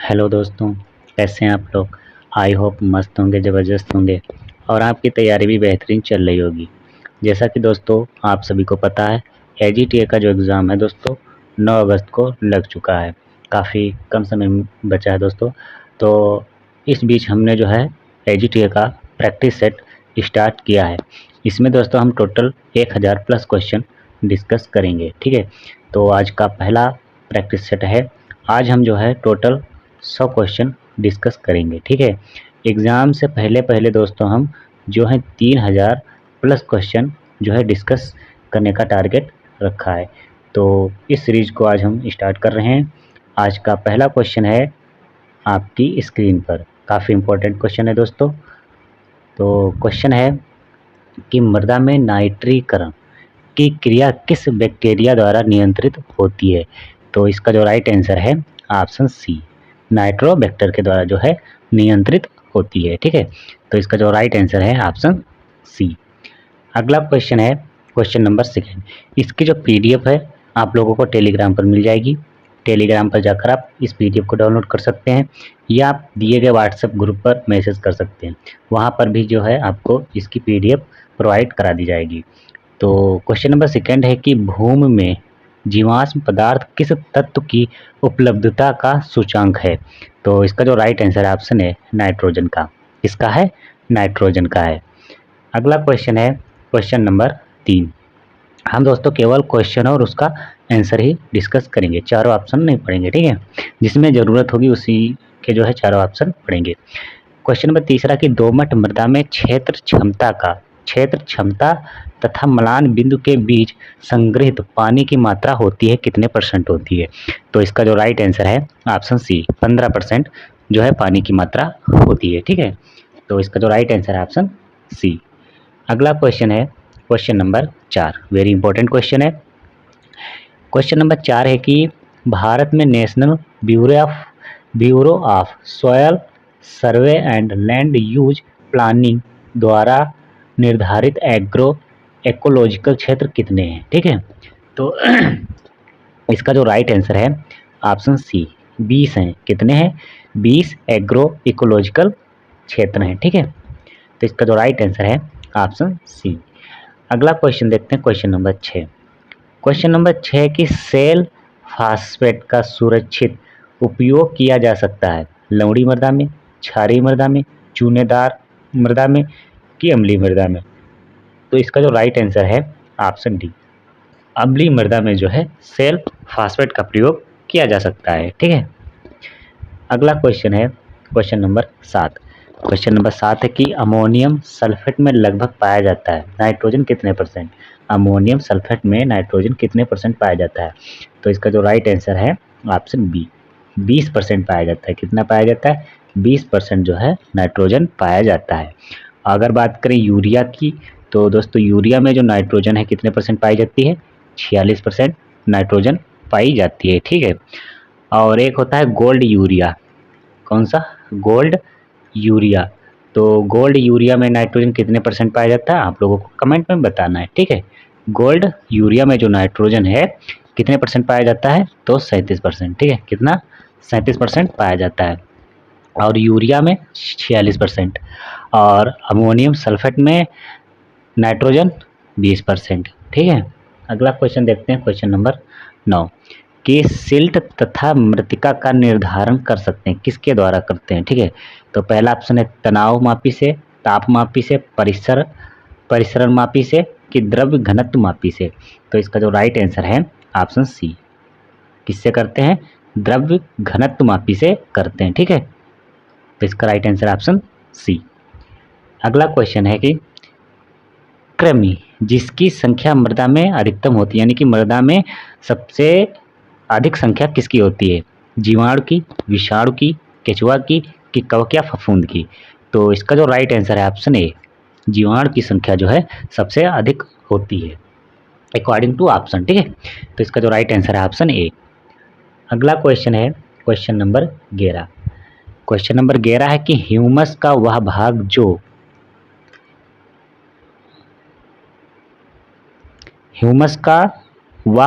Hello दोस्तों, कैसे हैं आप लोग। आई होप मस्त होंगे, ज़बरदस्त होंगे और आपकी तैयारी भी बेहतरीन चल रही होगी। जैसा कि दोस्तों आप सभी को पता है, एजीटीए का जो एग्ज़ाम है दोस्तों 9 अगस्त को लग चुका है। काफ़ी कम समय बचा है दोस्तों। तो इस बीच हमने जो है एजीटीए का प्रैक्टिस सेट स्टार्ट किया है। इसमें दोस्तों हम टोटल 1000 प्लस क्वेश्चन डिस्कस करेंगे, ठीक है। तो आज का पहला प्रैक्टिस सेट है। आज हम जो है टोटल 100 क्वेश्चन डिस्कस करेंगे, ठीक है। एग्ज़ाम से पहले पहले दोस्तों हम जो है 3000 प्लस क्वेश्चन जो है डिस्कस करने का टारगेट रखा है। तो इस सीरीज को आज हम स्टार्ट कर रहे हैं। आज का पहला क्वेश्चन है आपकी स्क्रीन पर। काफ़ी इम्पोर्टेंट क्वेश्चन है दोस्तों। तो क्वेश्चन है कि मृदा में नाइट्रीकरण की क्रिया किस बैक्टीरिया द्वारा नियंत्रित होती है। तो इसका जो राइट आंसर है ऑप्शन सी, नाइट्रोबैक्टर के द्वारा जो है नियंत्रित होती है, ठीक है। तो इसका जो राइट आंसर है ऑप्शन सी। अगला क्वेश्चन है क्वेश्चन नंबर 2। इसकी जो पीडीएफ है आप लोगों को टेलीग्राम पर मिल जाएगी। टेलीग्राम पर जाकर आप इस पीडीएफ को डाउनलोड कर सकते हैं या आप दिए गए व्हाट्सएप ग्रुप पर मैसेज कर सकते हैं। वहाँ पर भी जो है आपको इसकी पीडीएफ प्रोवाइड करा दी जाएगी। तो क्वेश्चन नंबर 2 है कि भूमि में जीवाश्म पदार्थ किस तत्व की उपलब्धता का सूचांक है। तो इसका जो राइट आंसर ऑप्शन है नाइट्रोजन का। इसका है नाइट्रोजन का है। अगला क्वेश्चन है क्वेश्चन नंबर 3। हम दोस्तों केवल क्वेश्चन और उसका आंसर ही डिस्कस करेंगे, चारों ऑप्शन नहीं पढ़ेंगे, ठीक है। जिसमें ज़रूरत होगी उसी के जो है चारों ऑप्शन पढ़ेंगे। क्वेश्चन नंबर 3 कि दोमट मृदा में क्षेत्र क्षमता तथा मलान बिंदु के बीच संग्रहित पानी की मात्रा होती है कितने % होती है। तो इसका जो राइट आंसर है ऑप्शन सी, 15% जो है पानी की मात्रा होती है, ठीक है। तो इसका जो राइट आंसर है ऑप्शन सी। अगला क्वेश्चन है question number 4। Very important question है। क्वेश्चन नंबर 4 है कि भारत में national bureau of soil survey and land use planning द्वारा निर्धारित एग्रो इकोलॉजिकल क्षेत्र कितने हैं, ठीक है। तो इसका जो राइट आंसर है ऑप्शन सी, 20 हैं। कितने हैं? 20 एग्रो इकोलॉजिकल क्षेत्र हैं, ठीक है। तो इसका जो राइट आंसर है ऑप्शन सी। अगला क्वेश्चन देखते हैं क्वेश्चन नंबर 6। क्वेश्चन नंबर 6 कि सेल फास्फेट का सुरक्षित उपयोग किया जा सकता है लवणी मृदा में, क्षारीय मृदा में, चूनेदार मृदा में कि अम्लीय मृदा में। तो इसका जो राइट आंसर है ऑप्शन डी, अम्लीय मृदा में जो है सेल फास्फेट का प्रयोग किया जा सकता है, ठीक है। अगला क्वेश्चन है क्वेश्चन नंबर 7। क्वेश्चन नंबर 7 है कि अमोनियम सल्फेट में लगभग पाया जाता है नाइट्रोजन कितने %। अमोनियम सल्फेट में नाइट्रोजन कितने % पाया जाता है। तो इसका जो राइट आंसर है ऑप्शन बी, 20% पाया जाता है। कितना पाया जाता है? 20% जो है नाइट्रोजन पाया जाता है। अगर बात करें यूरिया की, तो दोस्तों यूरिया में जो नाइट्रोजन है कितने % पाई जाती है? 46% नाइट्रोजन पाई जाती है, ठीक है। और एक होता है गोल्ड यूरिया। कौन सा? Gold urea. तो गोल्ड यूरिया में नाइट्रोजन कितने % पाया जाता है आप लोगों को कमेंट में बताना है, ठीक है। गोल्ड यूरिया में जो नाइट्रोजन है कितने % पाया जाता है? तो 37%, ठीक है। कितना? 37% पाया जाता है। और यूरिया में 46% और अमोनियम सल्फेट में नाइट्रोजन 20%, ठीक है। अगला क्वेश्चन देखते हैं क्वेश्चन नंबर 9 कि सिल्ट तथा मृतिका का निर्धारण कर सकते हैं किसके द्वारा करते हैं, ठीक है। तो पहला ऑप्शन है तनाव मापी से, ताप मापी से, परिसरण मापी से कि द्रव्य घनत्व मापी से। तो इसका जो राइट आंसर है ऑप्शन सी, किससे करते हैं? द्रव्य घनत्व मापी से करते हैं, ठीक है। तो इसका राइट आंसर ऑप्शन सी। अगला क्वेश्चन है कि कृमि जिसकी संख्या मृदा में अधिकतम होती है, यानी कि मृदा में सबसे अधिक संख्या किसकी होती है? जीवाणु की, विषाणु की, केचुआ की कि कवक या फफूंद की। तो इसका जो राइट आंसर है ऑप्शन ए, जीवाणु की संख्या जो है सबसे अधिक होती है अकॉर्डिंग टू ऑप्शन, ठीक है। तो इसका जो राइट आंसर है ऑप्शन ए। अगला क्वेश्चन है क्वेश्चन नंबर 11। क्वेश्चन नंबर 11 है कि ह्यूमस का वह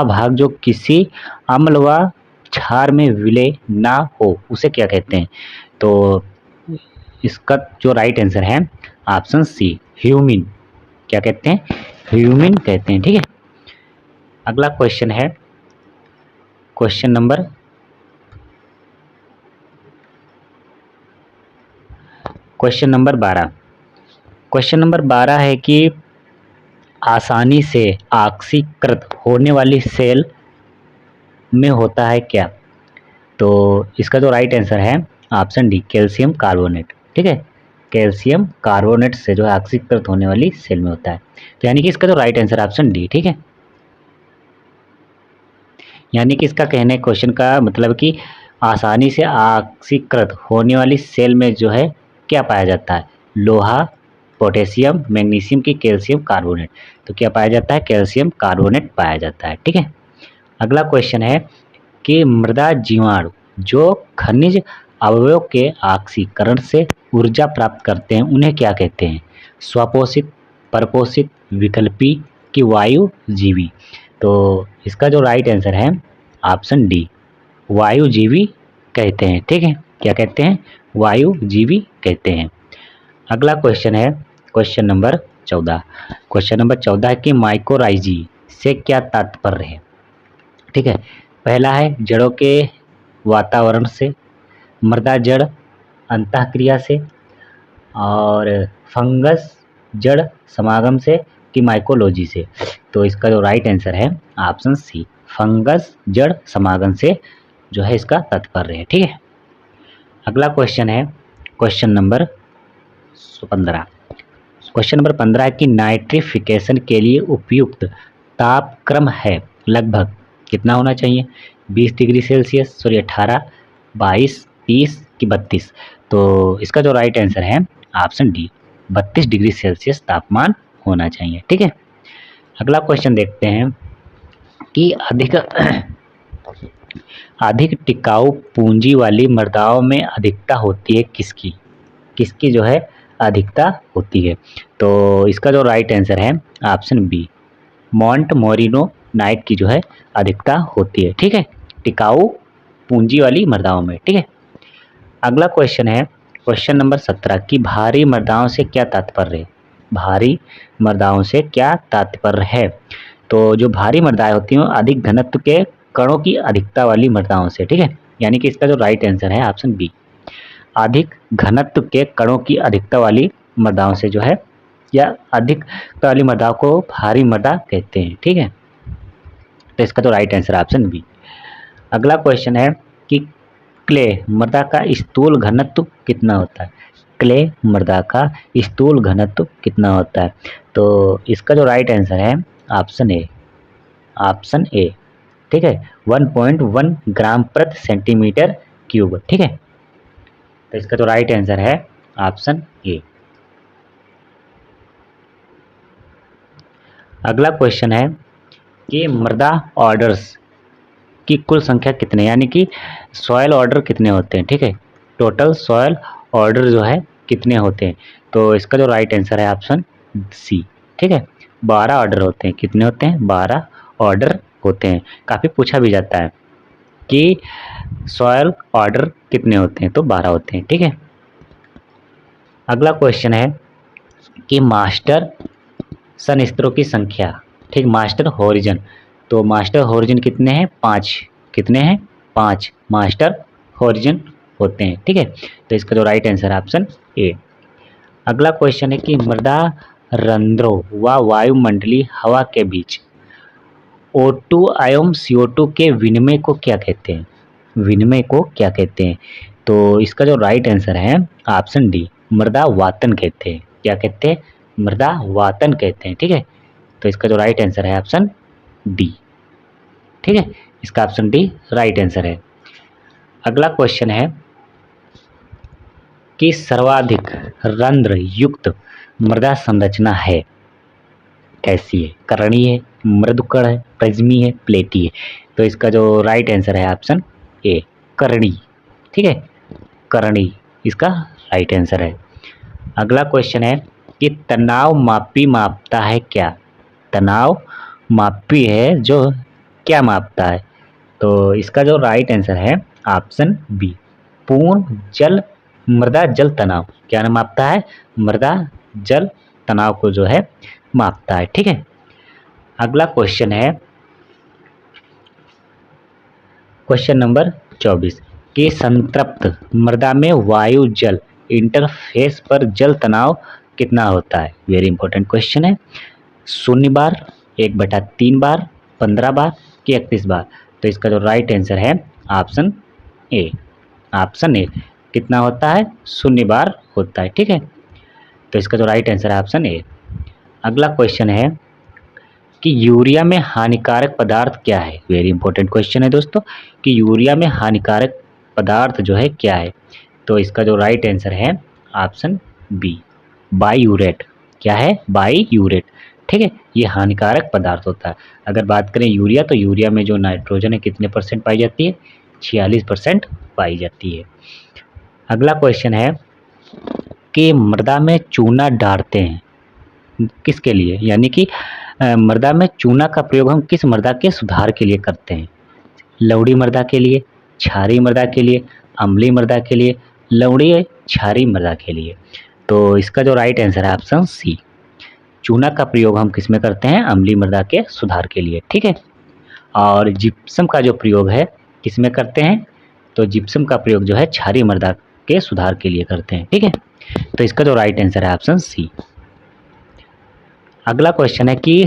भाग जो किसी अम्ल व क्षार में विलय ना हो उसे क्या कहते हैं? तो इसका जो राइट आंसर है ऑप्शन सी, ह्यूमिन। क्या कहते हैं? ह्यूमिन कहते हैं। ठीक है, अगला क्वेश्चन है क्वेश्चन नंबर 12। क्वेश्चन नंबर 12 है कि आसानी से ऑक्सीकृत होने वाली सेल में होता है क्या? तो इसका जो राइट आंसर है ऑप्शन डी, कैल्शियम कार्बोनेट। ठीक है, कैल्शियम कार्बोनेट से जो है ऑक्सीकृत होने वाली सेल में होता है। तो यानी कि इसका जो राइट आंसर ऑप्शन डी। ठीक है, यानी कि इसका कहने क्वेश्चन का मतलब कि आसानी से ऑक्सीकृत होने वाली सेल में जो है क्या पाया जाता है? लोहा, पोटेशियम, मैग्नीशियम की कैल्शियम कार्बोनेट। तो क्या पाया जाता है? कैल्शियम कार्बोनेट पाया जाता है। ठीक है, अगला क्वेश्चन है कि मृदा जीवाणु जो खनिज अवयवों के ऑक्सीकरण से ऊर्जा प्राप्त करते हैं उन्हें क्या कहते हैं? स्वपोषित, परपोषित, विकल्पी कि वायुजीवी। तो इसका जो राइट आंसर है ऑप्शन डी, वायुजीवी कहते हैं। ठीक है, क्या कहते हैं? वायुजीवी कहते हैं। अगला क्वेश्चन है क्वेश्चन नंबर 14। क्वेश्चन नंबर 14 है कि माइकोराइजी से क्या तात्पर्य है? ठीक है, पहला है जड़ों के वातावरण से, मृदा जड़ अंतःक्रिया से, और फंगस जड़ समागम से कि माइकोलॉजी से। तो इसका जो राइट आंसर है ऑप्शन सी, फंगस जड़ समागम से जो है इसका तात्पर्य है। ठीक है, अगला क्वेश्चन है क्वेश्चन नंबर 15। क्वेश्चन नंबर 15 है कि नाइट्रिफिकेशन के लिए उपयुक्त तापक्रम है लगभग कितना होना चाहिए? 20 डिग्री सेल्सियस, सॉरी 18, 22, 30 कि 32। तो इसका जो राइट आंसर है ऑप्शन डी, 32 डिग्री सेल्सियस तापमान होना चाहिए। ठीक है, अगला क्वेश्चन देखते हैं कि अधिक टिकाऊ पूंजी वाली मृदाओं में अधिकता होती है किसकी? किसकी जो है अधिकता होती है? तो इसका जो राइट आंसर है ऑप्शन बी, मॉन्ट मोरिनो नाइट की जो है अधिकता होती है। ठीक है, टिकाऊ पूंजी वाली मृदाओं में। ठीक है, अगला क्वेश्चन है क्वेश्चन नंबर 17 कि भारी मृदाओं से क्या तात्पर्य है? भारी मृदाओं से क्या तात्पर्य है? तो जो भारी मृदाएं होती हैं अधिक घनत्व के कणों की अधिकता वाली मृदाओं से। ठीक है, यानी कि इसका जो राइट आंसर है ऑप्शन बी, अधिक घनत्व के कणों की अधिकता वाली मृदाओं से जो है, या अधिकता वाली मृदा को भारी मृदा कहते हैं। ठीक है, तो इसका तो राइट आंसर ऑप्शन बी। अगला क्वेश्चन है कि क्ले मृदा का स्थूल घनत्व कितना होता है? क्ले मृदा का स्थूल घनत्व कितना होता है? तो इसका जो राइट आंसर है ऑप्शन ए, ऑप्शन ए। ठीक है, 1.1 ग्राम प्रति सेंटीमीटर क्यूब। ठीक है, तो इसका जो राइट आंसर है ऑप्शन ए। अगला क्वेश्चन है कि मृदा ऑर्डर्स की कुल संख्या कितने, यानी कि सॉयल ऑर्डर कितने होते हैं? ठीक है, टोटल सॉयल ऑर्डर जो है कितने होते हैं? तो इसका जो राइट आंसर है ऑप्शन सी। ठीक है, 12 ऑर्डर होते हैं। कितने होते हैं? 12 ऑर्डर होते हैं। काफ़ी पूछा भी जाता है कि सॉयल ऑर्डर कितने होते हैं, तो 12 होते हैं। ठीक है, अगला क्वेश्चन है कि मास्टर सन स्तरों की संख्या। ठीक, मास्टर होरिजन, तो मास्टर होरिजन कितने हैं? 5। कितने हैं? 5 मास्टर होरिजन होते हैं। ठीक है, तो इसका जो राइट आंसर है ऑप्शन ए। अगला क्वेश्चन है कि मृदा रंध्रों व वायुमंडलीय हवा के बीच O2 एवं CO2 के विनिमय को क्या कहते हैं? विनिमय को क्या कहते हैं? तो इसका जो राइट आंसर है ऑप्शन डी, मृदा वातन कहते हैं। क्या कहते हैं? मृदा वातन कहते हैं। ठीक है, तो इसका जो राइट आंसर है ऑप्शन डी। ठीक है, इसका ऑप्शन डी राइट आंसर है। अगला क्वेश्चन है कि सर्वाधिक रंध्र युक्त मृदा संरचना है कैसी है? कर्णीय है, मृदुकण है, प्रिज्मी है, प्लेटी है। तो इसका जो राइट आंसर है ऑप्शन ए, कर्णी। ठीक है, कर्णी इसका राइट आंसर है। अगला क्वेश्चन है कि तनाव मापी मापता है क्या? तनाव मापी है जो क्या मापता है? तो इसका जो राइट आंसर है ऑप्शन बी, पूर्ण जल मृदा जल तनाव। क्या नाम मापता है? मृदा जल तनाव को जो है मापता है। ठीक है, अगला क्वेश्चन है क्वेश्चन नंबर 24 कि संतृप्त मृदा में वायु जल इंटरफेस पर जल तनाव कितना होता है? वेरी इंपॉर्टेंट क्वेश्चन है। 0 बार, 1/3 बार, 15 बार कि 31 बार? तो इसका जो राइट आंसर है ऑप्शन ए, ऑप्शन ए कितना होता है? 0 बार होता है। ठीक है, तो इसका जो राइट आंसर है ऑप्शन ए। अगला क्वेश्चन है कि यूरिया में हानिकारक पदार्थ क्या है? वेरी इंपॉर्टेंट क्वेश्चन है दोस्तों कि यूरिया में हानिकारक पदार्थ जो है क्या है? तो इसका जो राइट आंसर है ऑप्शन बी, बाईयूरेट। क्या है? बाईयूरेट। ठीक है, ये हानिकारक पदार्थ होता है। अगर बात करें यूरिया, तो यूरिया में जो नाइट्रोजन है कितने % पाई जाती है? 46% पाई जाती है। अगला क्वेश्चन है कि मृदा में चूना डालते हैं किसके लिए? यानी कि मृदा में चूना का प्रयोग हम किस मृदा के सुधार के लिए करते हैं? लवड़ी मृदा के लिए, क्षारीय मृदा के लिए, अम्लीय मृदा के लिए, लवणीय क्षारीय मृदा के लिए? तो इसका जो राइट आंसर है ऑप्शन सी, चूना का प्रयोग हम किस में करते हैं? अम्लीय मृदा के सुधार के लिए। ठीक है, और जिप्सम का जो प्रयोग है किस में करते हैं? तो जिप्सम का प्रयोग जो है क्षारीय मृदा के सुधार के लिए करते हैं। ठीक है, तो इसका जो राइट आंसर है ऑप्शन सी। अगला क्वेश्चन है कि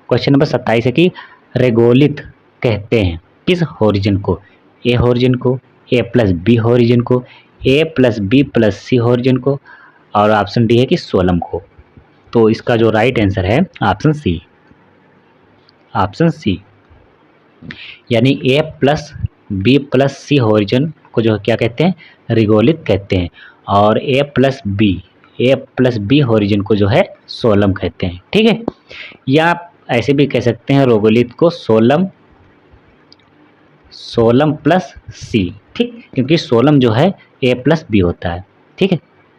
क्वेश्चन नंबर 27 है कि रेगोलित कहते हैं किस होरिजन को? ए होरिजन को, A+B होरिजन को, A+B+C होरिजन को, और ऑप्शन डी है कि सोलम को। तो इसका जो राइट आंसर है ऑप्शन सी, ऑप्शन सी यानी A+B+C होरिजन को जो क्या कहते हैं? रिगोलित कहते हैं, और A+B होरिजन को जो है सोलम कहते हैं। ठीक है, या आप ऐसे भी कह सकते हैं रोगोलित को सोलम प्लस सी। ठीक, क्योंकि सोलम जो है A+B होता है। ठीक है,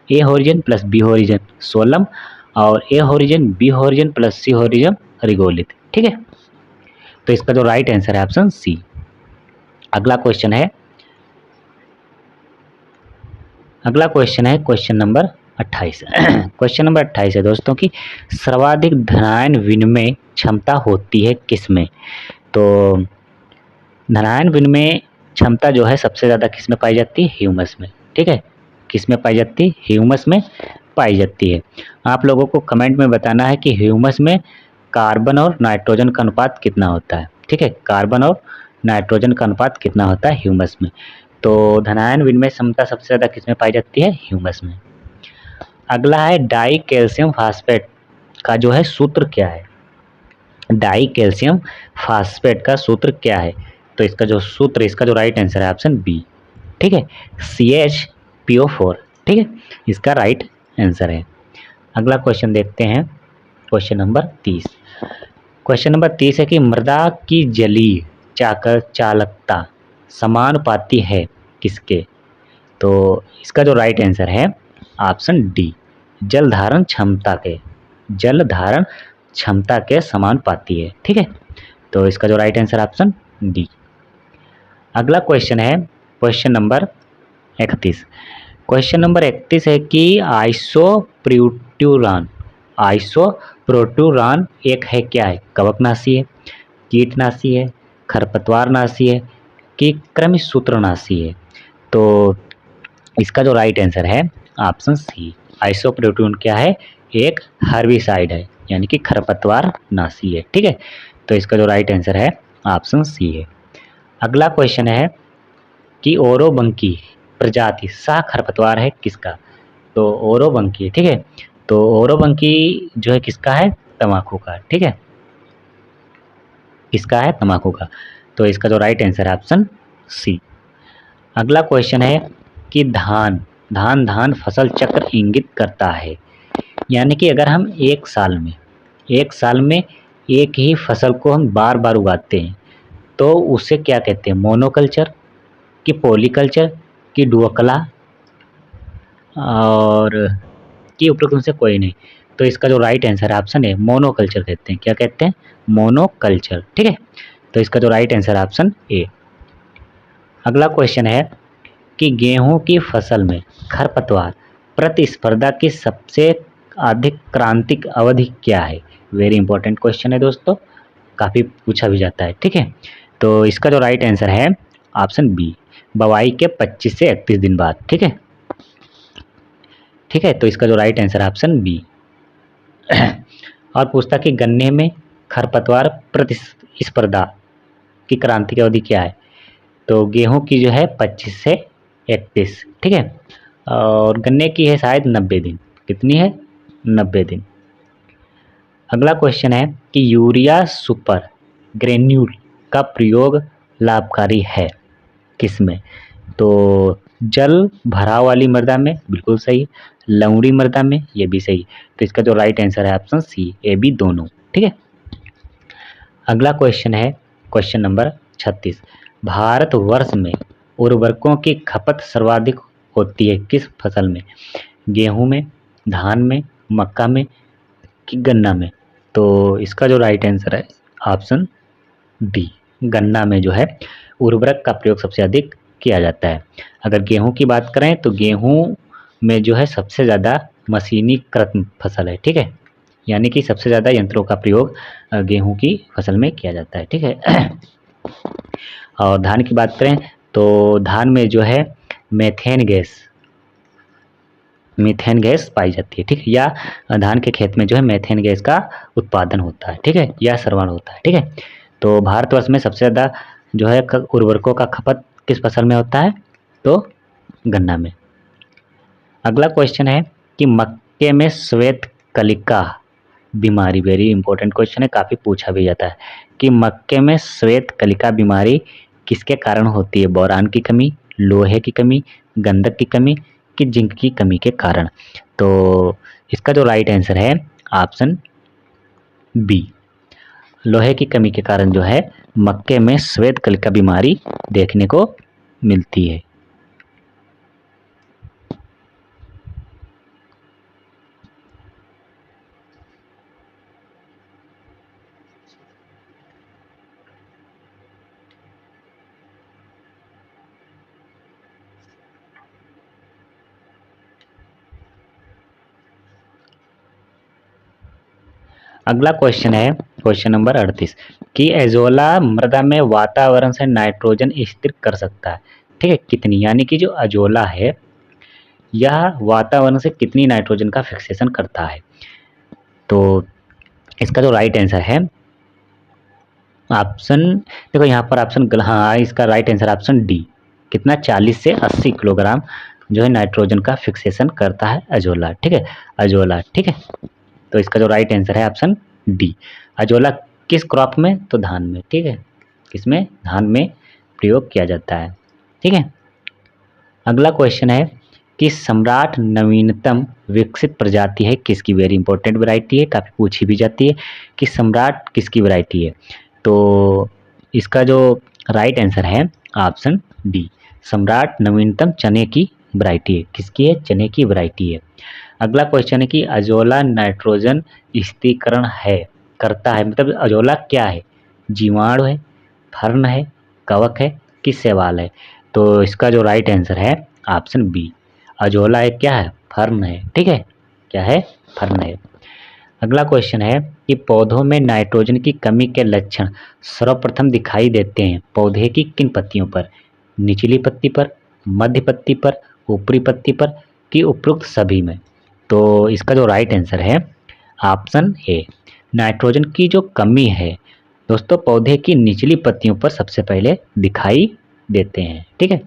ए होरिजन प्लस बी होरिजन सोलम, और ए होरिजन बी होरिजन प्लस सी होरिजन रिगोलित। ठीक है, तो इसका जो राइट आंसर है ऑप्शन सी। अगला क्वेश्चन है क्वेश्चन नंबर 28 क्वेश्चन नंबर 28 है दोस्तों की सर्वाधिक धनायन विनिमय क्षमता होती है किसमें? तो धनायन विनिमय क्षमता जो है सबसे ज़्यादा किस में पाई जाती है? ह्यूमस में। ठीक है, किस में पाई जाती है? ह्यूमस में पाई जाती है। आप लोगों को कमेंट में बताना है कि ह्यूमस में कार्बन और नाइट्रोजन का अनुपात कितना होता है। ठीक है, कार्बन और नाइट्रोजन का अनुपात कितना होता है ह्यूमस में? तो धनायन विनिमय क्षमता सबसे ज़्यादा किस में पाई जाती है? ह्यूमस में। अगला है डाई कैल्शियम फास्फेट का जो है सूत्र क्या है? डाई कैल्शियम फास्फेट का सूत्र क्या है? तो इसका जो सूत्र, इसका जो राइट आंसर है ऑप्शन बी। ठीक है, CHPO4। ठीक है, इसका राइट आंसर है। अगला क्वेश्चन देखते हैं, क्वेश्चन नंबर 30। क्वेश्चन नंबर 30 है कि मृदा की जलीय चालकता समानुपाती है किसके? तो इसका जो राइट आंसर है ऑप्शन डी, जल धारण क्षमता के समानुपाती है। ठीक है, तो इसका जो राइट आंसर ऑप्शन डी। अगला क्वेश्चन है क्वेश्चन नंबर 31। क्वेश्चन नंबर 31 है कि आइसोप्रोट्यूरान एक है क्या है? कवकनाशी है, कीटनाशी है, खरपतवारनाशी है कि कृमिसूत्रनाशी है? तो इसका जो राइट आंसर है ऑप्शन सी, आइसोप्रोट्यून क्या है? एक हर्बिसाइड है, यानी कि खरपतवार नाशी है। ठीक है, तो इसका जो राइट आंसर है ऑप्शन सी है। अगला क्वेश्चन है कि ओरोबंकी प्रजाति शाह खरपतवार है किसका? तो ओरोबंकी। ठीक है, तो ओरोबंकी जो है किसका है? तंबाकू का। ठीक है, किसका है? तंबाकू का। तो इसका जो राइट आंसर है ऑप्शन सी। अगला क्वेश्चन है कि धान फसल चक्र इंगित करता है, यानी कि अगर हम एक साल में एक ही फसल को हम बार बार उगाते हैं तो उसे क्या कहते हैं? मोनोकल्चर कि पॉलीकल्चर कि डुअकला, और कि उपरोक्त उनसे कोई नहीं? तो इसका जो राइट आंसर है ऑप्शन है मोनोकल्चर कहते हैं। क्या कहते हैं? मोनोकल्चर। ठीक है, तो इसका जो राइट आंसर है ऑप्शन ए। अगला क्वेश्चन है कि गेहूं की फसल में खरपतवार प्रतिस्पर्धा की सबसे अधिक क्रांतिक अवधि क्या है? वेरी इंपॉर्टेंट क्वेश्चन है दोस्तों, काफी पूछा भी जाता है। ठीक है, तो इसका जो राइट आंसर है ऑप्शन बी, बुवाई के 25 से 31 दिन बाद। ठीक है, ठीक है, तो इसका जो राइट आंसर है ऑप्शन बी। और पूछता कि गन्ने में खरपतवार प्रतिस्पर्धा की क्रांतिक अवधि क्या है? तो गेहूं की जो है 25 से 31। ठीक है, और गन्ने की है शायद 90 दिन। कितनी है? 90 दिन। अगला क्वेश्चन है कि यूरिया सुपर ग्रेन्यूल का प्रयोग लाभकारी है किसमें? तो जल भराव वाली मृदा में, बिल्कुल सही। लवणी मृदा में, ये भी सही। तो इसका जो राइट आंसर है ऑप्शन सी, ए बी दोनों। ठीक है, अगला क्वेश्चन है क्वेश्चन नंबर 36। भारतवर्ष में उर्वरकों की खपत सर्वाधिक होती है किस फसल में? गेहूं में, धान में, मक्का में कि गन्ना में? तो इसका जो राइट आंसर है ऑप्शन डी, गन्ना में जो है उर्वरक का प्रयोग सबसे अधिक किया जाता है। अगर गेहूं की बात करें तो गेहूं में जो है सबसे ज़्यादा मशीनीकृत फसल है। ठीक है, यानी कि सबसे ज़्यादा यंत्रों का प्रयोग गेहूं की फसल में किया जाता है। ठीक है, और धान की बात करें तो धान में जो है मेथेन गैस पाई जाती है। ठीक है, या धान के खेत में जो है मेथेन गैस का उत्पादन होता है। ठीक है, या श्रवण होता है। ठीक है, तो भारतवर्ष में सबसे ज़्यादा जो है उर्वरकों का खपत किस फसल में होता है? तो गन्ना में। अगला क्वेश्चन है कि मक्के में श्वेत कलिका बीमारी, वेरी इंपॉर्टेंट क्वेश्चन है, काफ़ी पूछा भी जाता है कि मक्के में श्वेत कलिका बीमारी किसके कारण होती है? बोरान की कमी, लोहे की कमी, गंधक की कमी कि जिंक की कमी के कारण? तो इसका जो राइट आंसर है ऑप्शन बी, लोहे की कमी के कारण जो है मक्के में श्वेत कलिका बीमारी देखने को मिलती है। अगला क्वेश्चन है क्वेश्चन नंबर 38 कि एजोला मृदा में वातावरण से नाइट्रोजन स्थिर कर सकता है। ठीक है, कितनी, यानी कि जो अजोला है यह वातावरण से कितनी नाइट्रोजन का फिक्सेशन करता है? तो इसका जो राइट आंसर है ऑप्शन, देखो यहाँ पर ऑप्शन, हाँ इसका राइट आंसर ऑप्शन डी, कितना, 40 से 80 किलोग्राम जो है नाइट्रोजन का फिक्सेशन करता है अजोला। ठीक है, अजोला। ठीक है, तो इसका जो राइट आंसर है ऑप्शन डी। अजोला किस क्रॉप में? तो धान में। ठीक है, किसमें? धान में प्रयोग किया जाता है। ठीक है, अगला क्वेश्चन है कि सम्राट नवीनतम विकसित प्रजाति है किसकी? वेरी इंपॉर्टेंट वैरायटी है, काफ़ी पूछी भी जाती है कि सम्राट किसकी वैरायटी है? तो इसका जो राइट आंसर है ऑप्शन डी, सम्राट नवीनतम चने की वैरायटी है। किसकी है? चने की वैरायटी है। अगला क्वेश्चन है कि अजोला नाइट्रोजन स्थिरीकरण है करता है, मतलब अजोला क्या है? जीवाणु है, फर्न है, कवक है कि शैवाल है? तो इसका जो राइट आंसर है ऑप्शन बी, अजोला एक क्या है? फर्न है। ठीक है, क्या है? फर्न है। अगला क्वेश्चन है कि पौधों में नाइट्रोजन की कमी के लक्षण सर्वप्रथम दिखाई देते हैं पौधे की किन पत्तियों पर? निचली पत्ती पर, मध्य पत्ती पर, ऊपरी पत्ती पर कि उपरोक्त सभी में? तो इसका जो राइट आंसर है ऑप्शन ए, नाइट्रोजन की जो कमी है दोस्तों पौधे की निचली पत्तियों पर सबसे पहले दिखाई देते हैं। ठीक है,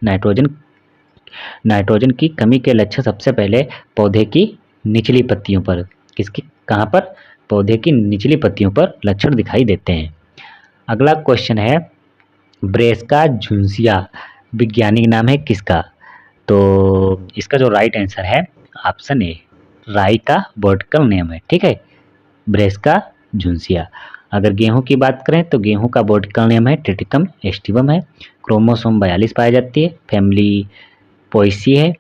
नाइट्रोजन की कमी के लक्षण सबसे पहले पौधे की निचली पत्तियों पर, किसकी, कहाँ पर? पौधे की निचली पत्तियों पर लक्षण दिखाई देते हैं। अगला क्वेश्चन है ब्रेस्का झुनसिया वैज्ञानिक नाम है किसका? तो इसका जो राइट आंसर है ऑप्शन ए, राई का बॉटनिकल नेम है। ठीक है, ब्रेस्का झुनसिया। अगर गेहूं की बात करें तो गेहूं का बॉटनिकल नेम है ट्रिटिकम एस्टिवम है। क्रोमोसोम 42 पाई जाती है, फैमिली पोएसी है।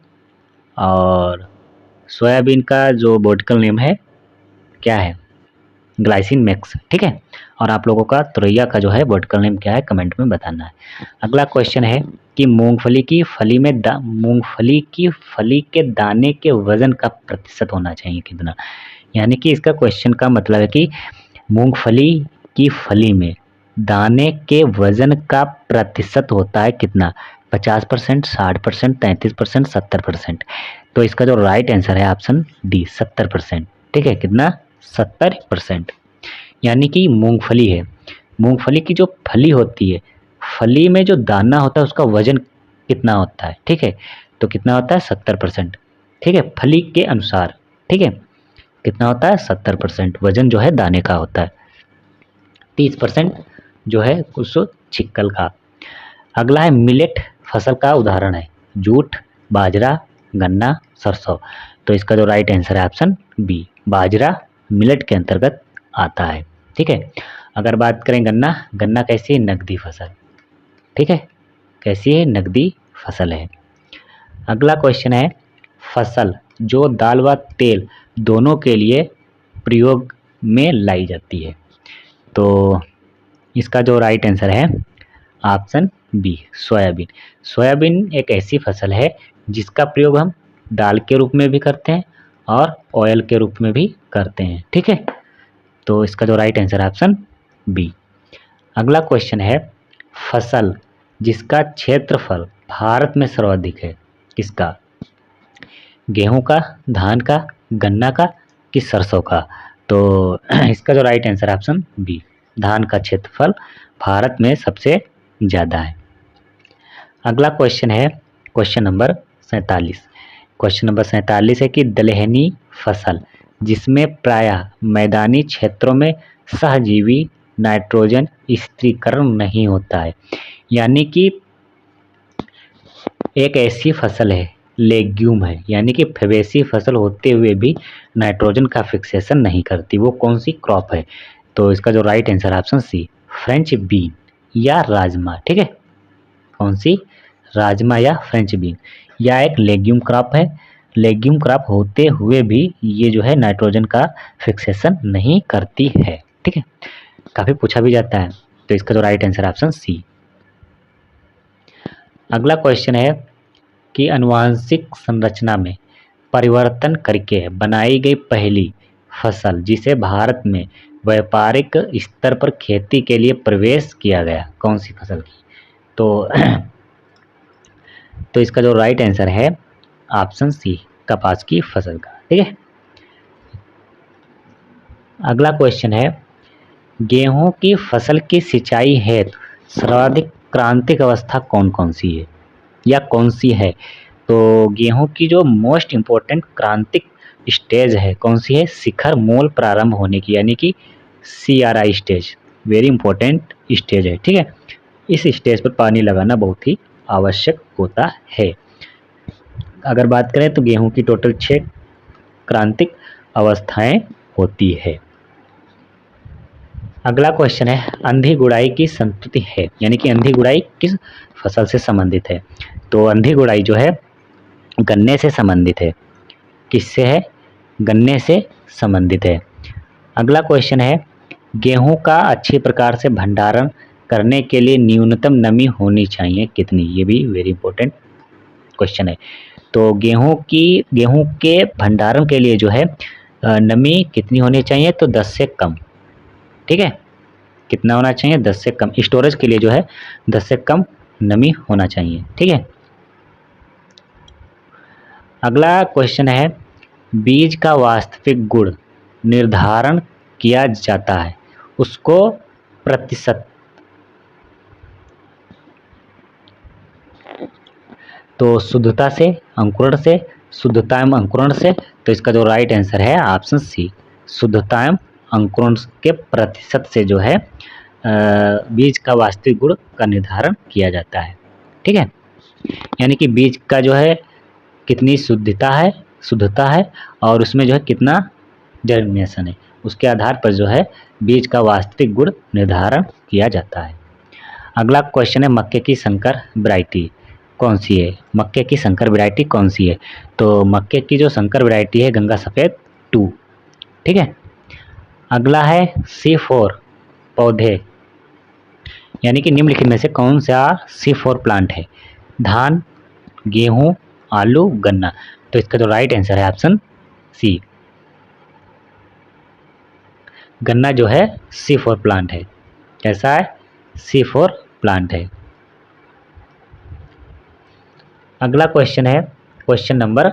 और सोयाबीन का जो बॉटनिकल नेम है क्या है? ग्लाइसिन मैक्स, ठीक है। और आप लोगों का तुरैया का जो है बॉटनिकल नेम क्या है कमेंट में बताना है। अगला क्वेश्चन है कि मूंगफली की फली के दाने के वजन का प्रतिशत होना चाहिए कितना। यानी कि इसका क्वेश्चन का मतलब है कि मूंगफली की फली में दाने के वजन का प्रतिशत होता है कितना, 50%, 60%, 33%, 70%। तो इसका जो राइट आंसर है ऑप्शन डी 70%, ठीक है। कितना, 70%। यानी कि मूंगफली है, मूंगफली की जो फली होती है, फली में जो दाना होता है उसका वजन कितना होता है, ठीक है। तो कितना होता है, 70%, ठीक है, फली के अनुसार, ठीक है। कितना होता है, 70% वजन जो है दाने का होता है, 30% जो है उस छिक्कल का। अगला है मिलेट फसल का उदाहरण है, जूट, बाजरा, गन्ना, सरसों। तो इसका जो राइट आंसर है ऑप्शन बी, बाजरा मिलेट के अंतर्गत आता है, ठीक है। अगर बात करें गन्ना, गन्ना कैसी है, नकदी फसल, ठीक है, कैसी है, नकदी फसल है। अगला क्वेश्चन है फसल जो दाल व तेल दोनों के लिए प्रयोग में लाई जाती है। तो इसका जो राइट आंसर है ऑप्शन बी, सोयाबीन। सोयाबीन एक ऐसी फसल है जिसका प्रयोग हम दाल के रूप में भी करते हैं और ऑयल के रूप में भी करते हैं, ठीक है। तो इसका जो राइट आंसर है ऑप्शन बी। अगला क्वेश्चन है फसल जिसका क्षेत्रफल भारत में सर्वाधिक है, किसका, गेहूं का, धान का, गन्ना का कि सरसों का। तो इसका जो राइट आंसर है ऑप्शन बी, धान का क्षेत्रफल भारत में सबसे ज़्यादा है। अगला क्वेश्चन है क्वेश्चन नंबर 47। क्वेश्चन नंबर 47 है कि दलहनी फसल जिसमें प्रायः मैदानी क्षेत्रों में सहजीवी नाइट्रोजन स्थिरीकरण नहीं होता है। यानी कि एक ऐसी फसल है, लेग्यूम है, यानी कि फबेसी फसल होते हुए भी नाइट्रोजन का फिक्सेशन नहीं करती, वो कौन सी क्रॉप है। तो इसका जो right answer option C, French bean या राजमा, ठीक है। कौन सी, राजमा या फ्रेंच बीन, या एक लेग्यूम क्रॉप है। लेग्यूम क्रॉप होते हुए भी ये जो है नाइट्रोजन का फिक्सेशन नहीं करती है, ठीक है। काफ़ी पूछा भी जाता है, तो इसका जो राइट आंसर ऑप्शन सी। अगला क्वेश्चन है कि आनुवांशिक संरचना में परिवर्तन करके बनाई गई पहली फसल जिसे भारत में व्यापारिक स्तर पर खेती के लिए प्रवेश किया गया, कौन सी फसल की। तो इसका जो राइट आंसर है ऑप्शन सी, कपास की फसल का, ठीक है। अगला क्वेश्चन है गेहूं की फसल की सिंचाई हेतु सर्वाधिक क्रांतिक अवस्था कौन कौन सी है या कौन सी है। तो गेहूं की जो मोस्ट इम्पोर्टेंट क्रांतिक स्टेज है कौन सी है, शिखर मूल प्रारंभ होने की, यानी कि CRI stage, very important stage है, ठीक है। इस स्टेज पर पानी लगाना बहुत ही आवश्यक होता है। अगर बात करें तो गेहूं की टोटल 6 क्रांतिक अवस्थाएं होती है। अगला क्वेश्चन है अंधी गुड़ाई की संतुति है, यानी कि अंधी गुड़ाई किस फसल से संबंधित है। तो अंधी गुड़ाई जो है गन्ने से संबंधित है, किससे है, गन्ने से संबंधित है। अगला क्वेश्चन है गेहूं का अच्छी प्रकार से भंडारण करने के लिए न्यूनतम नमी होनी चाहिए कितनी, ये भी वेरी इंपॉर्टेंट क्वेश्चन है। तो गेहूं के भंडारण के लिए जो है नमी कितनी होनी चाहिए, तो 10 से कम, ठीक है। कितना होना चाहिए, 10 से कम, स्टोरेज के लिए जो है 10 से कम नमी होना चाहिए, ठीक है। अगला क्वेश्चन है बीज का वास्तविक गुण निर्धारण किया जाता है, उसको प्रतिशत, तो शुद्धता से, अंकुरण से, शुद्धता एवं अंकुरण से। तो इसका जो राइट आंसर है ऑप्शन सी, शुद्धता एवं अंकुरण के प्रतिशत से जो है बीज का वास्तविक गुण का निर्धारण किया जाता है, ठीक है। यानी कि बीज का जो है कितनी शुद्धता है और उसमें जो है कितना जर्मिनेशन है, उसके आधार पर जो है बीज का वास्तविक गुण निर्धारण किया जाता है। अगला क्वेश्चन है मक्के की संकर वैरायटी कौन सी है, मक्के की संकर वैरायटी कौन सी है। तो मक्के की जो संकर वैरायटी है गंगा सफ़ेद 2, ठीक है। अगला है C4 पौधे, यानी कि निम्नलिखित में से कौन सा C4 प्लांट है? धान, गेहूं, आलू, गन्ना। तो इसका जो राइट आंसर है ऑप्शन सी, गन्ना जो है C4 प्लांट है। कैसा है? C4 प्लांट है। अगला क्वेश्चन है क्वेश्चन नंबर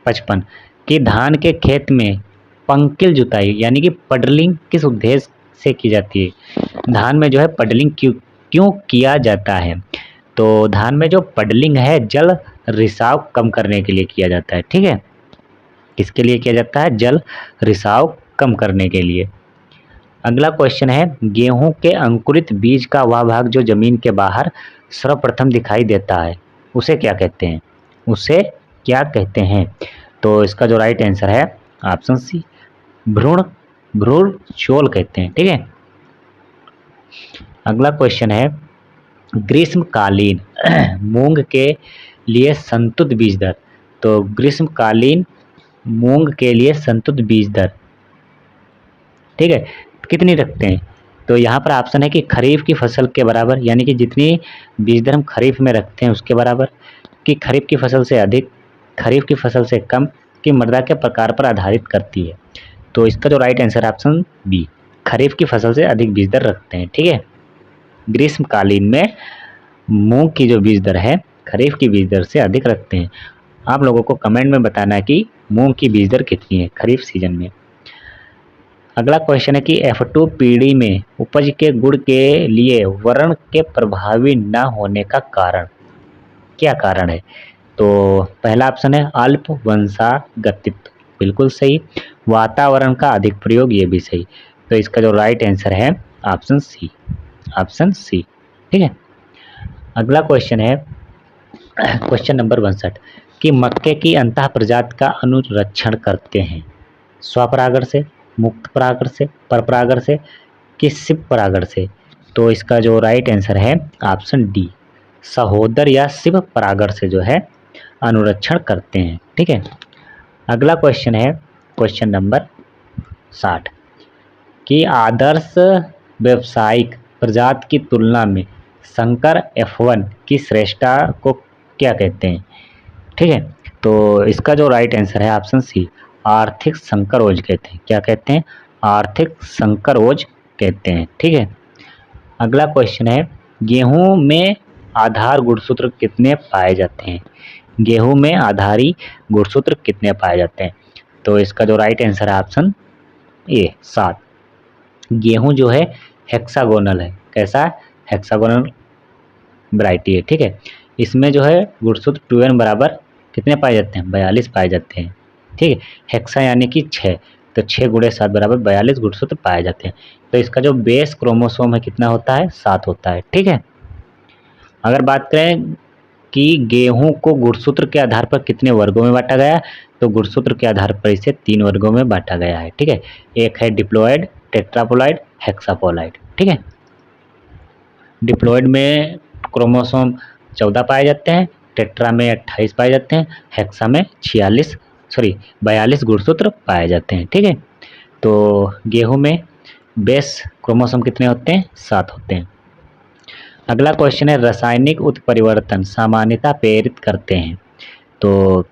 55 कि धान के खेत में पंकिल जुताई यानी कि पडलिंग किस उद्देश्य से की जाती है? धान में जो है पडलिंग क्यों किया जाता है? तो धान में जो पडलिंग है जल रिसाव कम करने के लिए किया जाता है। ठीक है, किसके लिए किया जाता है? जल रिसाव कम करने के लिए। अगला क्वेश्चन है गेहूं के अंकुरित बीज का वह भाग जो जमीन के बाहर सर्वप्रथम दिखाई देता है उसे क्या कहते हैं? उसे क्या कहते हैं? तो इसका जो राइट आंसर है ऑप्शन सी, भ्रूण भ्रूण चोल कहते हैं। ठीक है। अगला क्वेश्चन है ग्रीष्मकालीन मूंग के लिए संतुलित बीज दर। तो ग्रीष्मकालीन मूंग के लिए संतुलित बीज दर, ठीक है, कितनी रखते हैं? तो यहाँ पर ऑप्शन है कि खरीफ की फसल के बराबर, यानी कि जितनी बीज दर हम खरीफ में रखते हैं उसके बराबर, कि खरीफ की फसल से अधिक, खरीफ की फसल से कम, कि मृदा के प्रकार पर आधारित करती है। तो इसका जो राइट आंसर ऑप्शन बी, खरीफ की फसल से अधिक बीज दर रखते हैं। ठीक है, ग्रीष्मकालीन में मूंग की जो बीज दर है खरीफ की बीज दर से अधिक रखते हैं। आप लोगों को कमेंट में बताना है कि मूंग की बीज दर कितनी है खरीफ सीजन में। अगला क्वेश्चन है कि F2 पीढ़ी में उपज के गुण के लिए वर्ण के प्रभावी न होने का कारण, क्या कारण है? तो पहला ऑप्शन है अल्प वंशागतित्व, बिल्कुल सही। वातावरण का अधिक प्रयोग, ये भी सही। तो इसका जो राइट आंसर है ऑप्शन सी, ऑप्शन सी। ठीक है। अगला क्वेश्चन है क्वेश्चन नंबर 62 कि मक्के की अंतः प्रजाति का अनुरक्षण करते हैं स्वपरागण से, मुक्त परागण से, परपरागण से, कि शिव परागण से? तो इसका जो राइट आंसर है ऑप्शन डी, सहोदर या शिव परागण से जो है अनुरक्षण करते हैं। ठीक है। अगला क्वेश्चन है क्वेश्चन नंबर 60 कि आदर्श व्यावसायिक प्रजाति की तुलना में संकर F1 की श्रेष्ठता को क्या कहते हैं? ठीक है। तो इसका जो राइट आंसर है ऑप्शन सी, आर्थिक संकरोज कहते हैं। क्या कहते हैं? आर्थिक संकरोज कहते हैं। ठीक है। अगला क्वेश्चन है गेहूं में आधार गुणसूत्र कितने पाए जाते हैं? गेहूं में आधारी गुणसूत्र कितने पाए जाते हैं? तो इसका जो राइट आंसर है ऑप्शन ए, 7। गेहूं जो है हेक्सागोनल है। कैसा? हेक्सागोनल वैरायटी है। ठीक है। इसमें जो है गुणसूत्र 2n बराबर कितने पाए जाते हैं? 42 पाए जाते हैं। ठीक है। हेक्सा यानी कि 6, तो 6 गुणे 7 बराबर 42 गुणसूत्र पाए जाते हैं। तो इसका जो बेस क्रोमोसोम है कितना होता है? 7 होता है। ठीक है। अगर बात करें कि गेहूं को गुणसूत्र के आधार पर कितने वर्गों में बांटा गया, तो गुणसूत्र के आधार पर इसे 3 वर्गों में बांटा गया है। ठीक है। एक है डिप्लॉयड, टेट्रापोलाइड, हेक्सापोलाइड। ठीक है। डिप्लॉयड में क्रोमोसोम 14 पाए जाते हैं, टेट्रा में 28 पाए जाते हैं, हेक्सा में 42 गुणसूत्र पाए जाते हैं। ठीक है। तो गेहूं में बेस क्रोमोसोम कितने होते हैं? 7 होते हैं। अगला क्वेश्चन है रासायनिक उत्परिवर्तन सामान्यतः प्रेरित करते हैं। तो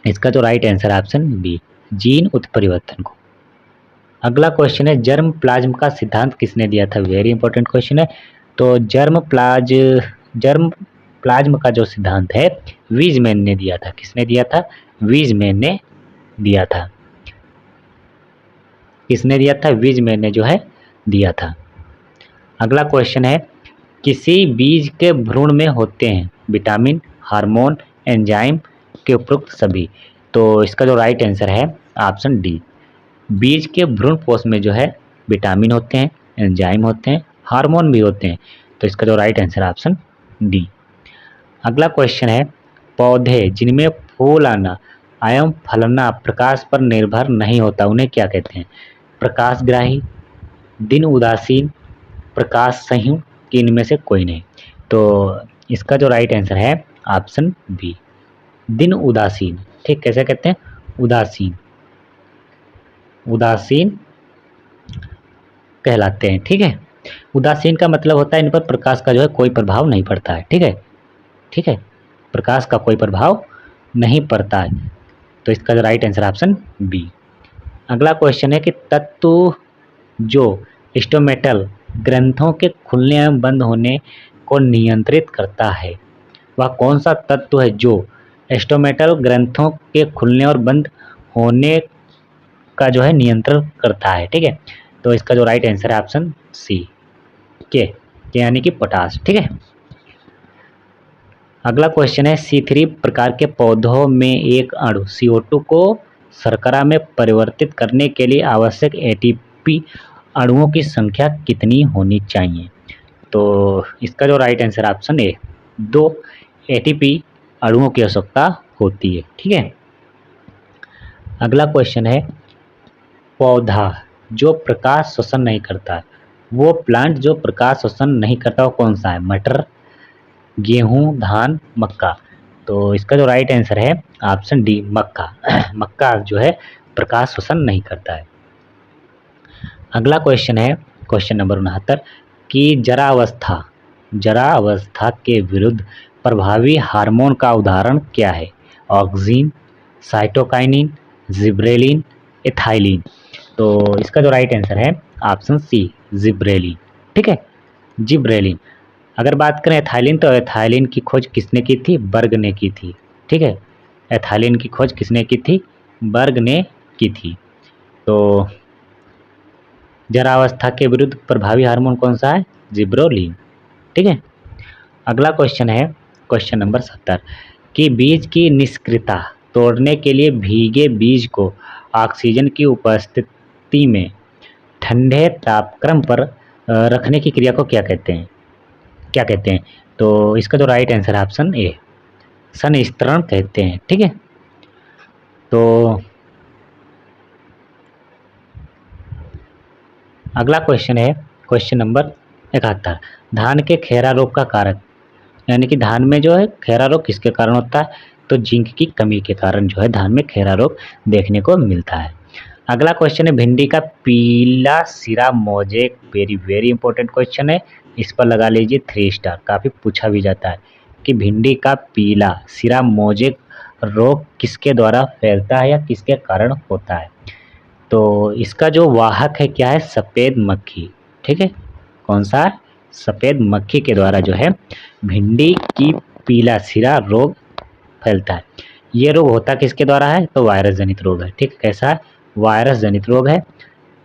इसका जो राइट आंसर है ऑप्शन बी, जीन उत्परिवर्तन को। अगला क्वेश्चन है जर्म प्लाज्म का सिद्धांत किसने दिया था? वेरी इंपॉर्टेंट क्वेश्चन है। तो जर्म प्लाज्म का जो सिद्धांत है वीजमैन ने दिया था। किसने दिया था? वीजमैन ने दिया था। किसने दिया था? वीजमैन ने जो है दिया था। अगला क्वेश्चन है किसी बीज के भ्रूण में होते हैं विटामिन, हार्मोन, एंजाइम के उपरोक्त सभी? तो इसका जो राइट आंसर है ऑप्शन डी, बीज के भ्रूण पोष में जो है विटामिन होते हैं, एंजाइम होते हैं, हार्मोन भी होते हैं। तो इसका जो राइट आंसर है ऑप्शन डी। अगला क्वेश्चन है पौधे जिनमें फूल आना एवं फलना प्रकाश पर निर्भर नहीं होता उन्हें क्या कहते हैं? प्रकाशग्राही, दिन उदासीन, प्रकाश संयुक्त, कि इनमें से कोई नहीं? तो इसका जो राइट आंसर है ऑप्शन बी, दिन उदासीन। ठीक, कैसे कहते हैं? उदासीन, उदासीन कहलाते हैं। ठीक है, उदासीन का मतलब होता है इन पर प्रकाश का जो है कोई प्रभाव नहीं पड़ता है। ठीक है, ठीक है, प्रकाश का कोई प्रभाव नहीं पड़ता है। तो इसका जो राइट आंसर ऑप्शन बी। अगला क्वेश्चन है कि तत्व जो स्टोमेटल ग्रंथों के खुलने एवं बंद होने को नियंत्रित करता है, वह कौन सा तत्व है जो स्टोमेटल ग्रंथों के खुलने और बंद होने का जो है नियंत्रण करता है। ठीक है, तो इसका जो राइट आंसर है ऑप्शन सी, के यानी कि पोटाश। ठीक है, अगला क्वेश्चन है C3 प्रकार के पौधों में एक अणु CO2 को शर्करा में परिवर्तित करने के लिए आवश्यक ATP अणुओं की संख्या कितनी होनी चाहिए? तो इसका जो right answer option A, 2 ATP अणुओं की आवश्यकता होती है। ठीक है, अगला क्वेश्चन है पौधा जो प्रकाश शोषण नहीं करता है, वो प्लांट जो प्रकाश शोषण नहीं करता वो कौन सा है? मटर, गेहूं, धान, मक्का। तो इसका जो राइट आंसर है ऑप्शन डी, मक्का। मक्का जो है प्रकाश शोषण नहीं करता है। अगला क्वेश्चन है क्वेश्चन नंबर 69 कि जरा अवस्था के विरुद्ध प्रभावी हार्मोन का उदाहरण क्या है? Auxin, cytokinin, gibberellin, ethylene. तो इसका जो राइट आंसर है ऑप्शन सी, जिब्रेलिन। ठीक है, जिब्रेलिन। अगर बात करें एथाइलिन, तो एथाइलिन की खोज किसने की थी? बर्ग ने की थी। ठीक है, एथाइलिन की खोज किसने की थी? बर्ग ने की थी। तो जरावस्था के विरुद्ध प्रभावी हार्मोन कौन सा है? जिब्रेलिन। ठीक है, अगला क्वेश्चन है क्वेश्चन नंबर 70 कि बीज की निष्क्रियता तोड़ने के लिए भीगे बीज को ऑक्सीजन की उपस्थिति में ठंडे तापक्रम पर रखने की क्रिया को क्या कहते हैं? क्या कहते हैं? तो इसका जो राइट आंसर है ऑप्शन ए, संस्तरण कहते हैं। ठीक है, तो अगला क्वेश्चन है क्वेश्चन नंबर 71 धान के खैरा रोग का कारक, यानी कि धान में जो है खैरा रोग किसके कारण होता है? तो जिंक की कमी के कारण जो है धान में खैरा रोग देखने को मिलता है। अगला क्वेश्चन है भिंडी का पीला सिरा mosaic, very very important question है, इस पर लगा लीजिए 3 स्टार। काफ़ी पूछा भी जाता है कि भिंडी का पीला सिरा मोजेक रोग किसके द्वारा फैलता है या किसके कारण होता है? तो इसका जो वाहक है क्या है? सफ़ेद मक्खी। ठीक है, कौन सा? सफ़ेद मक्खी के द्वारा जो है भिंडी की पीला सिरा रोग फैलता है। ये रोग होता किसके द्वारा है? तो वायरस जनित रोग है। ठीक, कैसा है? वायरस जनित रोग है,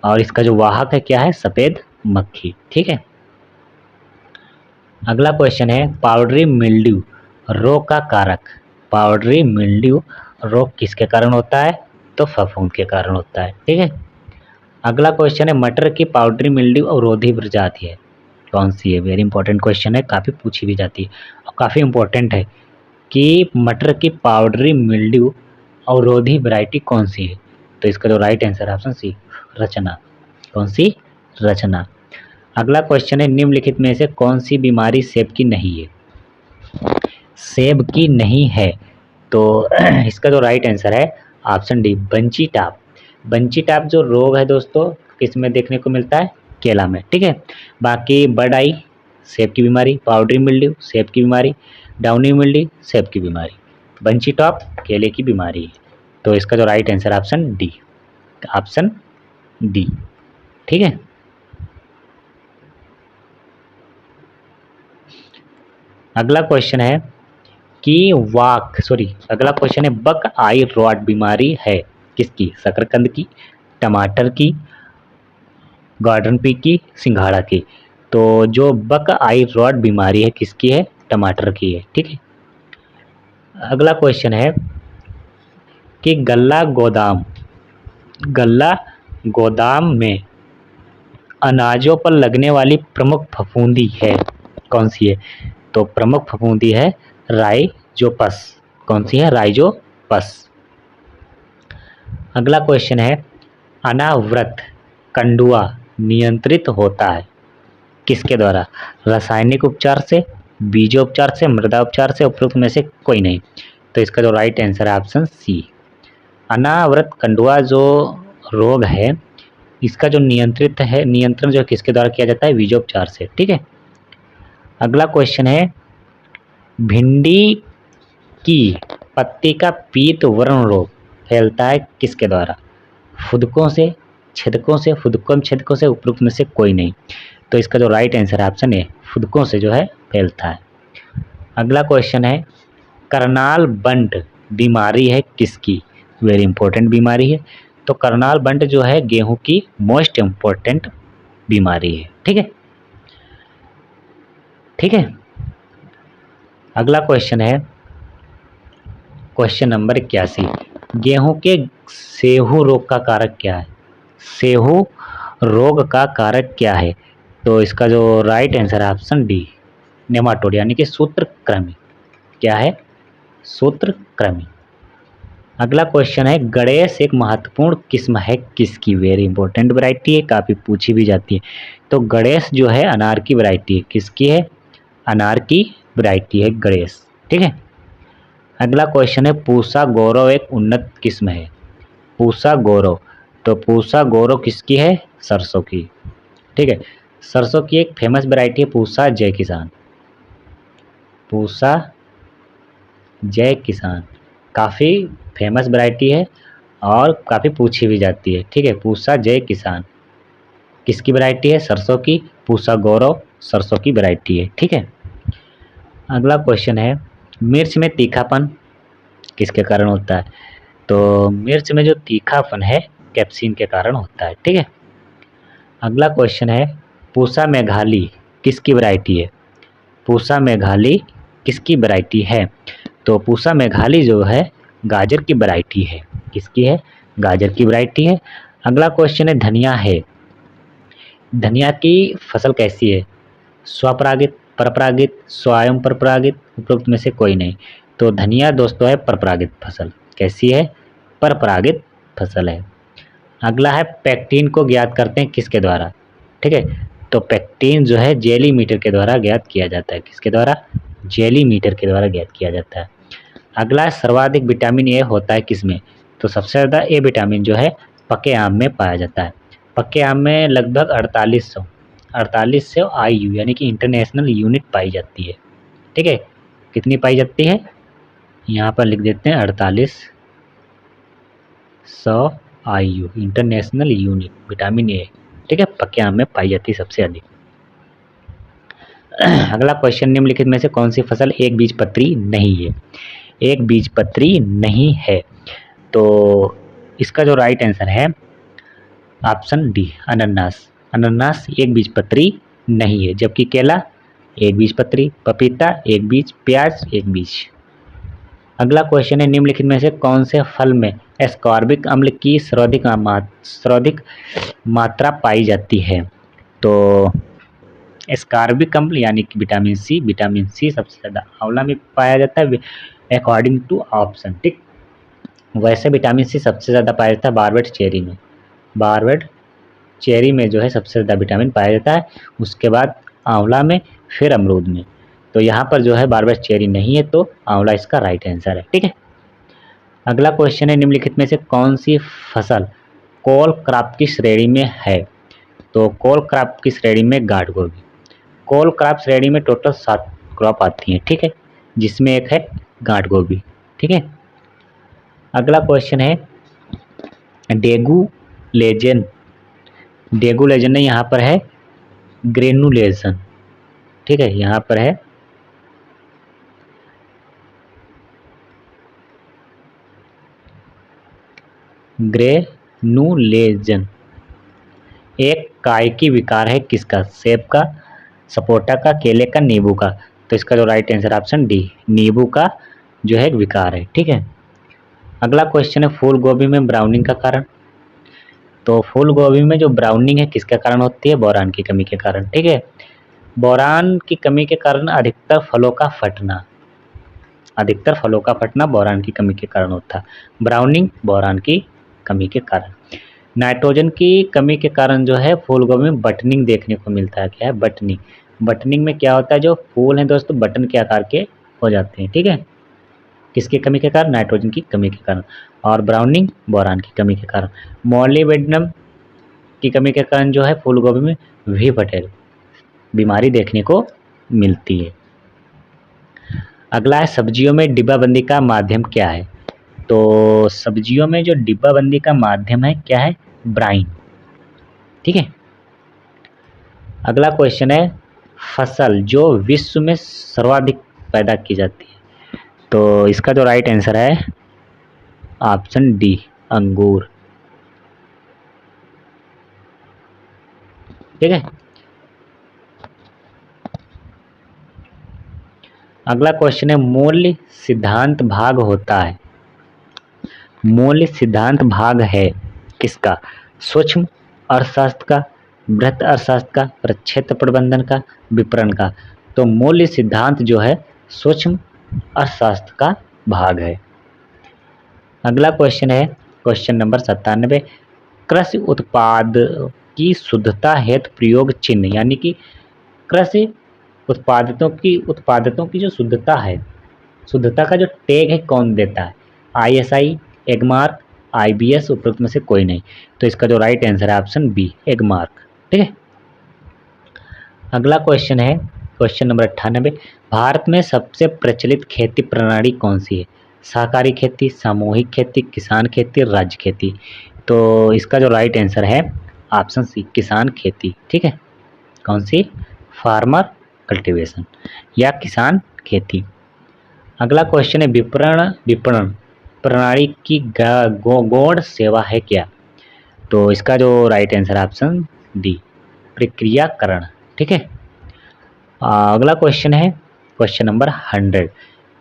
और इसका जो वाहक है क्या है? सफ़ेद मक्खी। ठीक है, अगला क्वेश्चन है पाउडरी मिल्ड्यू रोग का कारक। पाउडरी मिल्ड्यू रोग किसके कारण होता है? तो फफूंद के कारण होता है। ठीक है, अगला क्वेश्चन है मटर की पाउडरी मिल्ड्यू अवरोधी प्रजाति है कौन सी है? वेरी इंपॉर्टेंट क्वेश्चन है, काफ़ी पूछी भी जाती है और काफ़ी इंपॉर्टेंट है कि मटर की पाउडरी मिल्ड्यू अवरोधी वैरायटी कौन सी है? तो इसका जो राइट आंसर है ऑप्शन सी, रचना। कौन सी? रचना। अगला क्वेश्चन है निम्नलिखित में से कौन सी बीमारी सेब की नहीं है? सेब की नहीं है, तो इसका जो राइट आंसर है option D, bunchy top. Bunchy top जो रोग है दोस्तों किस में देखने को मिलता है? केला में। ठीक है, बाकी बर्ड आई सेब की बीमारी, पाउडरी मिल्ड्यू सेब की बीमारी, डाउनी मिल्ड्यू सेब की बीमारी, बंची टॉप केले की बीमारी है। तो इसका जो right answer option D, option D. ठीक है, अगला क्वेश्चन है कि अगला क्वेश्चन है बक आई रॉट बीमारी है किसकी? शकरकंद की, टमाटर की, गार्डन पी की, सिंघाड़ा की। तो जो बक आई रॉट बीमारी है किसकी है? टमाटर की है। ठीक है, अगला क्वेश्चन है कि गल्ला गोदाम में अनाजों पर लगने वाली प्रमुख फफूंदी है कौन सी है? तो प्रमुख फफूंदी है राइजोपस। कौन सी है? राइजोपस। अगला क्वेश्चन है अनावृत कंडुआ नियंत्रित होता है किसके द्वारा? रासायनिक उपचार से, बीजोपचार से, मृदा उपचार से, उपरोक्त में से कोई नहीं। तो इसका जो राइट आंसर है ऑप्शन सी, अनावृत कंडुआ जो रोग है इसका जो नियंत्रण जो है किसके द्वारा किया जाता है, बीजोपचार से। ठीक है। अगला क्वेश्चन है, भिंडी की पत्ती का पीत वर्ण रोग फैलता है किसके द्वारा, फुदकों से, छेदकों से, फुदकों छेदकों से, उपरोक्त में से कोई नहीं। तो इसका जो राइट आंसर है ऑप्शन ए, फुदकों से जो है फैलता है। अगला क्वेश्चन है, करनाल बंट बीमारी है किसकी, वेरी इंपॉर्टेंट बीमारी है। तो करनाल बंट जो है गेहूं की मोस्ट इंपॉर्टेंट बीमारी है। ठीक है, ठीक है। अगला क्वेश्चन है क्वेश्चन नंबर 81, गेहूं के सेहू रोग का कारक क्या है, सेहू रोग का कारक क्या है। तो इसका जो राइट आंसर है ऑप्शन डी, नेमाटोड यानी कि सूत्रकृमि। क्या है, सूत्रकृमि। अगला क्वेश्चन है, गणेश एक महत्वपूर्ण किस्म है किसकी, वेरी इंपॉर्टेंट वैरायटी है, काफ़ी पूछी भी जाती है। तो गणेश जो है अनार की वैरायटी है, किसकी है, अनार की वैरायटी है गणेश। ठीक है। अगला क्वेश्चन है, पूसा गौरव एक उन्नत किस्म है, पूसा गौरव। तो पूसा गौरव किसकी है, सरसों की। ठीक है, सरसों की एक फेमस वैरायटी है पूसा जय किसान, पूसा जय किसान काफ़ी फेमस वैरायटी है और काफ़ी पूछी भी जाती है। ठीक है, पूसा जय किसान किसकी वैरायटी है, सरसों की, पूसा गौरव सरसों की वैरायटी है। ठीक है। अगला क्वेश्चन है, मिर्च में तीखापन किसके कारण होता है। तो मिर्च में जो तीखापन है कैप्सिन के कारण होता है। ठीक है। अगला क्वेश्चन है, पूसा मेघाली किसकी वैरायटी है, पूसा मेघाली किसकी वैरायटी है। तो पूसा मेघाली जो है गाजर की वैरायटी है, किसकी है, गाजर की वैरायटी है। अगला क्वेश्चन है, धनिया है, धनिया की फसल कैसी है, स्वपरागित, परपरागित, स्वयं परपरागित, उपरोक्त में से कोई नहीं। तो धनिया दोस्तों है परपरागित फसल, कैसी है, परपरागित फसल है। अगला है, पैक्टीन को ज्ञात करते हैं किसके द्वारा। ठीक है, तो पैक्टीन जो है जेली मीटर के द्वारा ज्ञात किया जाता है, किसके द्वारा, जेली मीटर के द्वारा ज्ञात किया जाता है। अगला, सर्वाधिक विटामिन ए होता है किसमें। तो सबसे ज़्यादा ए विटामिन जो है पके आम में पाया जाता है। पके आम में लगभग 4800 IU यानी कि इंटरनेशनल यूनिट पाई जाती है। ठीक है, कितनी पाई जाती है, यहाँ पर लिख देते हैं 4800 IU international unit vitamin A. ठीक है, पके आम में पाई जाती है सबसे अधिक। अगला क्वेश्चन, निम्नलिखित में से कौन सी फसल एक बीजपत्री नहीं है, एक बीजपत्री नहीं है। तो इसका जो राइट आंसर है ऑप्शन डी, अनानास। अनानास एक बीजपत्री नहीं है, जबकि केला एक बीजपत्री, पपीता एक बीज, प्याज एक बीज। अगला क्वेश्चन है, निम्नलिखित में से कौन से फल में एस्कॉर्बिक अम्ल की सर्वाधिक मात्रा पाई जाती है। तो एस्कॉर्बिक अम्ल यानी कि विटामिन सी, विटामिन सी सबसे ज़्यादा आंवला में पाया जाता है अकॉर्डिंग टू ऑप्शन। ठीक, वैसे विटामिन सी सबसे ज़्यादा पाया जाता है बारबेट चेरी में, बारबेट चेरी में जो है सबसे ज़्यादा विटामिन पाया जाता है, उसके बाद आंवला में, फिर अमरूद में। तो यहाँ पर जो है बारबेट चेरी नहीं है, तो आंवला इसका राइट आंसर है। ठीक है। अगला क्वेश्चन है, निम्नलिखित में से कौन सी फसल कोल क्रॉप की श्रेणी में है। तो कोल क्रॉप की श्रेणी में गांठ गोभी, कोल क्रॉप श्रेणी में टोटल 7 क्रॉप आती हैं। ठीक है, जिसमें एक है गांठ गोभी। ठीक है। अगला क्वेश्चन है, डेगू लेजन, डेगू लेजन नहीं, यहाँ पर है ग्रेनुलेशन। ठीक है, यहाँ पर है ग्रेनुलेशन। एक कायकी विकार है किसका, सेब का, सपोटा का, केले का, नींबू का। तो इसका जो राइट आंसर ऑप्शन डी, नींबू का जो है एक विकार है। ठीक है। अगला क्वेश्चन है, फूल गोभी में ब्राउनिंग का कारण। तो फूल गोभी में जो ब्राउनिंग है किसके कारण होती है, बोरान की कमी के कारण। ठीक है, बोरान की कमी के कारण अधिकतर फलों का फटना, अधिकतर फलों का फटना बोरान की कमी के कारण होता है। ब्राउनिंग बोरान की कमी के कारण। नाइट्रोजन की कमी के कारण जो है फूल गोभी में बटनिंग देखने को मिलता है। क्या है, बटनिंग। बटनिंग में क्या होता है, जो फूल हैं दोस्तों बटन के आकार के हो जाते हैं। ठीक है, किसकी कमी के कारण, नाइट्रोजन की कमी के कारण। और ब्राउनिंग बोरान की कमी के कारण। मॉलिबेडनम किसकी कमी के कारण जो है फूल गोभी में वी पटेल बीमारी देखने को मिलती है। अगला है सब्जियों में डिब्बाबंदी का माध्यम क्या है। तो सब्जियों में जो डिब्बाबंदी का माध्यम है क्या है, ब्राइन। ठीक है। अगला क्वेश्चन है फसल जो विश्व में सर्वाधिक पैदा की जाती है। तो इसका जो राइट आंसर है ऑप्शन डी, अंगूर। ठीक है। अगला क्वेश्चन है मूल्य सिद्धांत भाग होता है। मूल्य सिद्धांत भाग है किसका, सूक्ष्म अर्थशास्त्र का, बृहत अर्थशास्त्र का, प्रक्षेत्र प्रबंधन का, विपणन का। तो मूल्य सिद्धांत जो है सूक्ष्म अर्थशास्त्र का भाग है। अगला क्वेश्चन है क्वेश्चन नंबर 97, कृषि उत्पाद की शुद्धता हेतु प्रयोग चिन्ह, यानी कि कृषि उत्पादों की जो शुद्धता है, शुद्धता का जो टैग है कौन देता है, ISI, एगमार्क, IBS, उपरोक्त में से कोई नहीं। तो इसका जो राइट आंसर है ऑप्शन बी, एगमार्क। ठीक है। अगला क्वेश्चन है क्वेश्चन नंबर 98, भारत में सबसे प्रचलित खेती प्रणाली कौन सी है, सहकारी खेती, सामूहिक खेती, किसान खेती, राज्य खेती। तो इसका जो राइट आंसर है ऑप्शन सी, किसान खेती। ठीक है। कौन सी, फार्मर कल्टीवेशन या किसान खेती। अगला क्वेश्चन है विपणन प्रणाली की गौण सेवा है क्या। तो इसका जो राइट आंसर है ऑप्शन डी, प्रक्रियाकरण। ठीक है। अगला क्वेश्चन है क्वेश्चन नंबर 100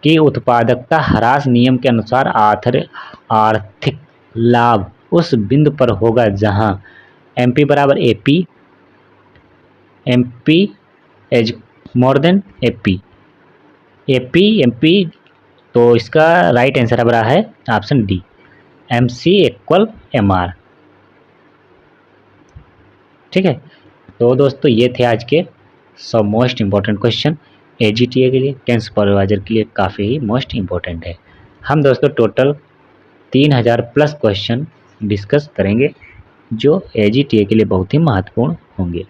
कि उत्पादकता ह्रास नियम के अनुसार आर्थिक लाभ उस बिंदु पर होगा जहां MP बराबर AP, MP as more than AP, MP। तो इसका राइट आंसर अब रहा है option D, MC equal MR। ठीक है। तो दोस्तों ये थे आज के 100 मोस्ट इंपॉर्टेंट क्वेश्चन। AGTA के लिए, टेंस सुपरवाइजर के लिए काफ़ी ही मोस्ट इंपॉर्टेंट है। हम दोस्तों टोटल 3000 प्लस क्वेश्चन डिस्कस करेंगे जो AGTA के लिए बहुत ही महत्वपूर्ण होंगे।